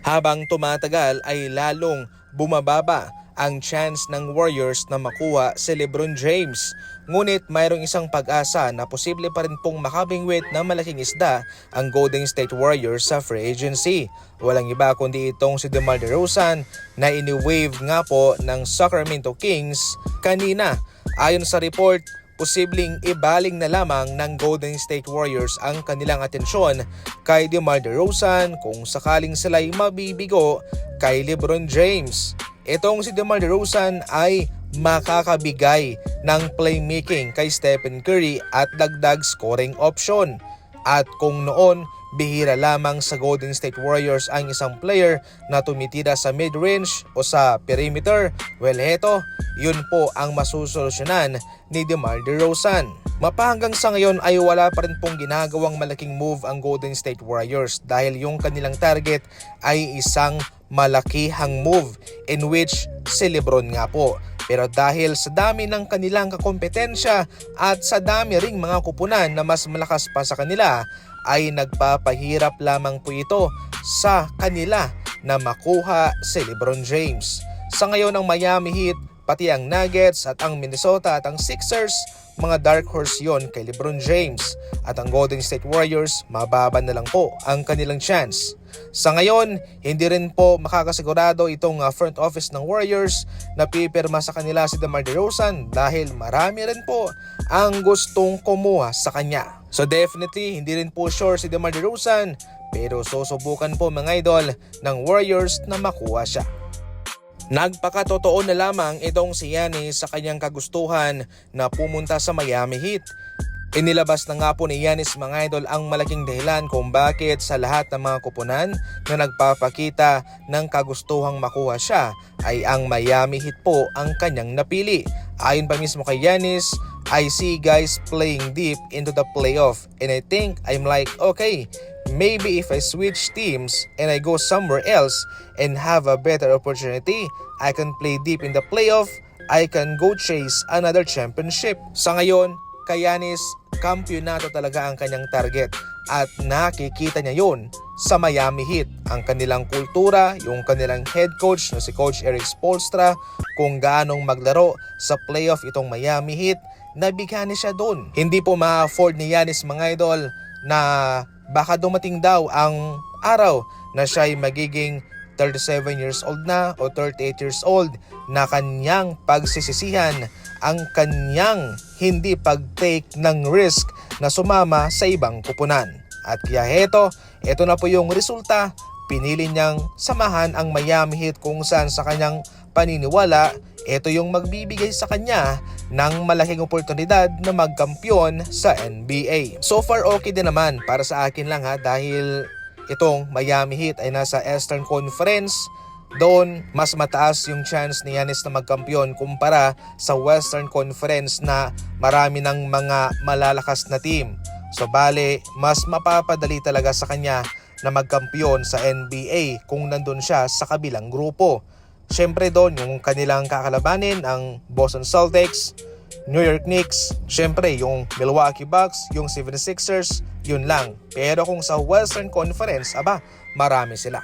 Habang tumatagal ay lalong bumababa ang chance ng Warriors na makuha si LeBron James. Ngunit mayroong isang pag-asa na posible pa rin pong makabingwit ng malaking isda ang Golden State Warriors sa free agency. Walang iba kundi itong si DeMar DeRozan na ini-waive nga po ng Sacramento Kings kanina. Ayon sa report, posibleng ibaling na lamang ng Golden State Warriors ang kanilang atensyon kay DeMar DeRozan kung sakaling sila'y mabibigo kay LeBron James. Itong si DeMar DeRozan ay makakabigay ng playmaking kay Stephen Curry at dagdag scoring option. At kung noon, bihira lamang sa Golden State Warriors ang isang player na tumitira sa mid-range o sa perimeter, well heto, yun po ang masusolusyonan ni DeMar DeRozan. Mapahanggang sa ngayon ay wala pa rin pong ginagawang malaking move ang Golden State Warriors dahil yung kanilang target ay isang malakihang move in which si LeBron nga po. Pero dahil sa dami ng kanilang kakompetensya at sa dami ring mga kupunan na mas malakas pa sa kanila, ay nagpapahirap lamang po ito sa kanila na makuha si LeBron James. Sa ngayon ang Miami Heat, pati ang Nuggets at ang Minnesota at ang Sixers, mga dark horse yon kay LeBron James. At ang Golden State Warriors, mababa na lang po ang kanilang chance. Sa ngayon, hindi rin po makakasigurado itong front office ng Warriors na pipirma sa kanila si DeMar DeRozan dahil marami rin po ang gustong kumuha sa kanya. So definitely, hindi rin po sure si DeMar DeRozan pero susubukan po mga idol ng Warriors na makuha siya. Nagpakatotoo na lamang itong si Giannis sa kanyang kagustuhan na pumunta sa Miami Heat. Inilabas na nga po ni Giannis mga idol ang malaking dahilan kung bakit sa lahat ng mga kupunan na nagpapakita ng kagustuhang makuha siya ay ang Miami Heat po ang kanyang napili. Ayon pa mismo kay Giannis, I see guys playing deep into the playoff and I think I'm like okay, maybe if I switch teams and I go somewhere else and have a better opportunity, I can play deep in the playoff, I can go chase another championship. Sa ngayon, kay Giannis, kampyonato talaga ang kanyang target at nakikita niya yon sa Miami Heat. Ang kanilang kultura, yung kanilang head coach na si Coach Erik Spoelstra, kung gaanong maglaro sa playoff itong Miami Heat, nabigyan niya siya doon. Hindi po ma-afford ni Giannis mga idol na baka dumating daw ang araw na siya ay magiging 37 years old na o 38 years old na kanyang pagsisisihan ang kanyang hindi pag-take ng risk na sumama sa ibang kupunan. At kaya ito na po yung resulta. Pinili niyang samahan ang Miami Heat kung saan sa kanyang paniniwala, ito yung magbibigay sa kanya ng malaking oportunidad na magkampiyon sa NBA. So far okay din naman para sa akin lang dahil itong Miami Heat ay nasa Eastern Conference. Doon, mas mataas yung chance ni Giannis na magkampiyon kumpara sa Western Conference na marami ng mga malalakas na team. So bale, mas mapapadali talaga sa kanya na magkampiyon sa NBA kung nandun siya sa kabilang grupo. Siyempre doon, yung kanilang kakalabanin, ang Boston Celtics, New York Knicks, siyempre yung Milwaukee Bucks, yung 76ers, yun lang. Pero kung sa Western Conference, marami sila.